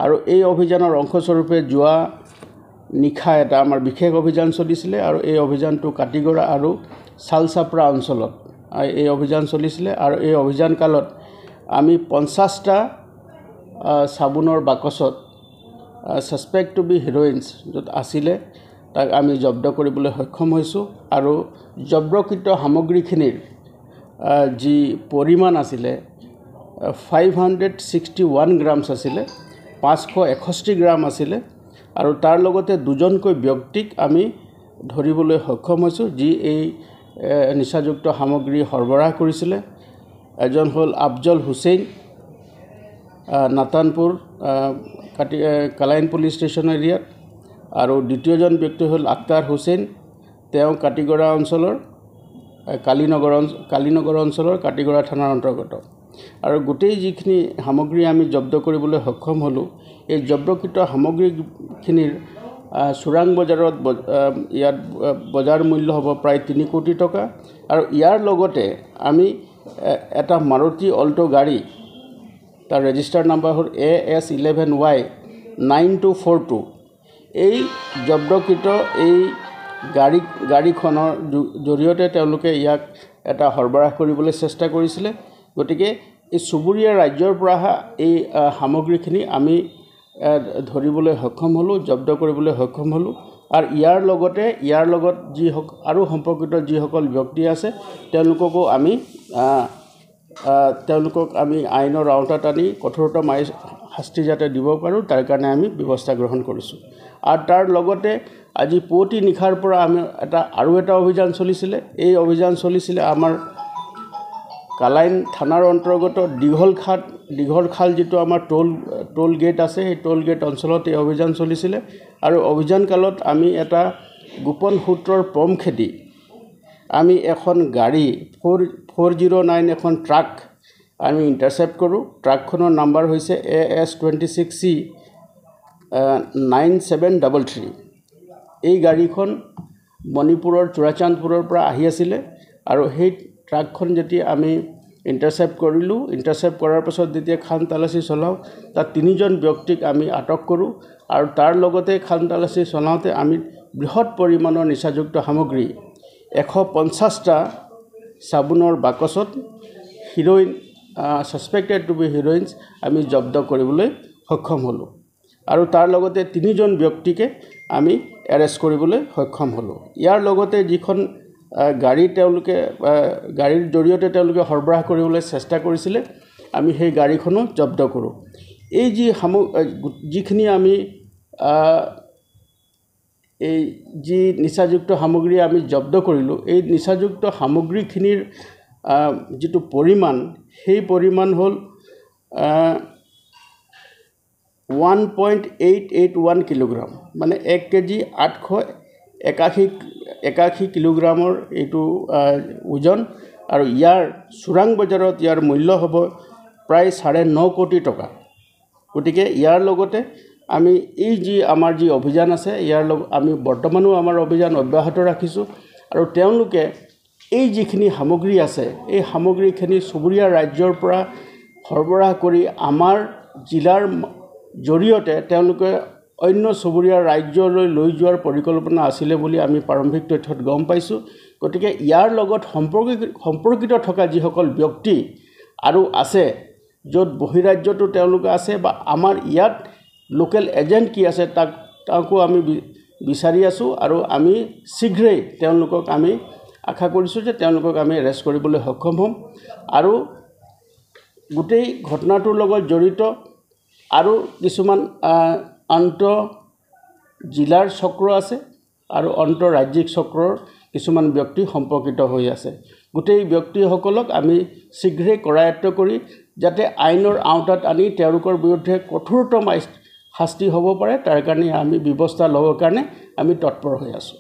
আৰু এই অভিযানৰ অংশস্বৰূপে যোৱা নিশা এটা আমাৰ বিশেষ অভিযান চলিছিলে আৰু এই অভিযানটো কাটিগড়া আৰু চালচাপৰা অঞ্চলত এই অভিযান চলিছিলে আৰু এই অভিযান কালত আমি 50টা সাবুনৰ বাকচত সাসপেক্ট টু বি হেৰইনছ য'ত আছিলে তাক আমি জব্দ কৰিবলৈ সক্ষম হৈছোঁ আৰু জব্দকৃত সামগ্ৰীখিনিৰ যি পৰিমাণ আছিলে 561 গ্ৰামছ আছিলে 561 গ্ৰাম আছিলে আৰু তাৰ লগতে দুজনকৈ ব্যক্তিক আমি ধৰিবলৈ সক্ষম হৈছোঁ যি এই নিচাযুক্ত সামগ্ৰী সৰবৰাহ কৰিছিলে এজন হ'ল আফজল হুছেইন নাতানপুৰ কালাইন পুলিচ ষ্টেচন এৰিয়াত আৰু দ্বিতীয়জন ব্যক্তি হ'ল আক্তাৰ হুছেইন তেওঁ কাটিগড়া অঞ্চলৰ কালীনগৰ অঞ্চলৰ কাটিগড়া থানাৰ অন্তৰ্গত আৰু গোটেই যিখিনি সামগ্ৰী আমি জব্দ কৰিবলৈ সক্ষম হ'লোঁ এই জব্দকৃত সামগ্ৰীখিনিৰ চোৰাং বজাৰত ইয়াত বজাৰ মূল্য হ'ব প্ৰায় 3 কোটি টকা আৰু ইয়াৰ লগতে আমি এটা মাৰুতি অল্টো গাড়ী তাৰ ৰেজিষ্টাৰ নাম্বাৰ হ'ল AS11Y 9242 এই জব্দকৃত এই গাড়ীখনৰ জৰিয়তে তেওঁলোকে ইয়াক এটা সৰবৰাহ কৰিবলৈ চেষ্টা কৰিছিলে গতিকে এই চুবুৰীয়া ৰাজ্যৰ পৰা এই সামগ্ৰীখিনি আমি ধৰিবলৈ সক্ষম হ'লোঁ জব্দ কৰিবলৈ সক্ষম হ'লোঁ আৰু ইয়াৰ লগত আৰু সম্পৰ্কিত যিসকল ব্যক্তি আছে তেওঁলোকক আমি আইনৰ আওতাত আনি কঠোৰতম শাস্তি যাতে দিব পাৰোঁ তাৰ কাৰণে আমি ব্যৱস্থা গ্ৰহণ কৰিছোঁ আৰু তাৰ লগতে আজি পুৱতি নিশাৰ পৰা আমি আৰু এটা অভিযান চলিছিলে এই অভিযান চলিছিলে আমাৰ কালাইন থানাৰ অন্তৰ্গত দীঘলখাল যিটো আমাৰ টোল গেট আছে সেই টোল গেট অঞ্চলত এই অভিযান চলিছিলে আৰু অভিযান কালত আমি এটা গোপন সূত্ৰৰ পম খেদি আমি এখন গাড়ী 409 এখন ট্ৰাক আমি ইণ্টাৰচেপ্ট কৰোঁ ট্ৰাকখনৰ নাম্বাৰ হৈছে AS26C 9733 এই গাড়ীখন মণিপুৰৰ চুৰাচান্দপুৰৰ পৰা আহি আছিলে আৰু সেই ট্ৰাকখন যেতিয়া আমি ইণ্টাৰচেপ্ট কৰিলোঁ ইণ্টাৰচেপ্ট কৰাৰ পাছত যেতিয়া খান তালাচী চলাওঁ তাত 3জন ব্যক্তিক আমি আটক কৰোঁ আৰু তাৰ লগতে খান তালাচী চলাওঁতে আমি বৃহৎ পৰিমাণৰ নিচাযুক্ত সামগ্ৰী 150টা সাবুনৰ বাকচত হিৰইন সাসপেক্টেড টু বি হেৰইনছ আমি জব্দ কৰিবলৈ সক্ষম হ'লোঁ আৰু তাৰ লগতে 3জন ব্যক্তিকে আমি এৰেষ্ট কৰিবলৈ সক্ষম হ'লোঁ ইয়াৰ লগতে যিখন গাড়ীৰ জৰিয়তে তেওঁলোকে সৰবৰাহ কৰিবলৈ চেষ্টা কৰিছিলে আমি সেই গাড়ীখনো জব্দ কৰোঁ এই যিখিনি আমি এই যি নিচাযুক্ত সামগ্ৰী আমি জব্দ কৰিলোঁ এই নিচাযুক্ত সামগ্ৰীখিনিৰ যিটো পৰিমাণ সেই পৰিমাণ হ'ল 1.881 কিলোগ্ৰাম মানে 1 কেজি 881 কিলোগ্ৰামৰ এইটো ওজন আৰু ইয়াৰ চোৰাং বজাৰত ইয়াৰ মূল্য হ'ব প্ৰায় 9.5 কোটি টকা গতিকে ইয়াৰ লগতে আমি এই আমাৰ যি অভিযান আছে ইয়াৰ আমি বৰ্তমানো আমাৰ অভিযান অব্যাহত ৰাখিছোঁ আৰু তেওঁলোকে এই যিখিনি সামগ্ৰী আছে এই সামগ্ৰীখিনি চুবুৰীয়া ৰাজ্যৰ পৰা সৰবৰাহ কৰি আমাৰ জিলাৰ জৰিয়তে তেওঁলোকে অন্য চুবুৰীয়া ৰাজ্যলৈ লৈ যোৱাৰ পৰিকল্পনা আছিলে বুলি আমি প্ৰাৰম্ভিক তথ্যত গম পাইছোঁ গতিকে ইয়াৰ লগত সম্পৰ্কিত থকা যিসকল ব্যক্তি আৰু আছে য'ত বহিৰাজ্যতো তেওঁলোকে আছে বা আমাৰ ইয়াত লোকেল এজেণ্ট কি আছে তাকো আমি বিচাৰি আছোঁ আৰু আমি শীঘ্ৰেই তেওঁলোকক আমি আশা কৰিছোঁ যে তেওঁলোকক আমি এৰেষ্ট কৰিবলৈ সক্ষম হ'ম আৰু গোটেই ঘটনাটোৰ লগত জড়িত আৰু কিছুমান জিলাৰ চক্ৰ আছে আৰু ৰাজ্যিক চক্ৰৰ কিছুমান ব্যক্তি সম্পৰ্কিত হৈ আছে গোটেই ব্যক্তিসকলক আমি শীঘ্ৰেই কৰায়ত্ব কৰি যাতে আইনৰ আওতাত আনি তেওঁলোকৰ বিৰুদ্ধে কঠোৰতম শাস্তি হ'ব পাৰে তাৰ কাৰণে আমি ব্যৱস্থা ল'বৰ কাৰণে আমি তৎপৰ হৈ আছোঁ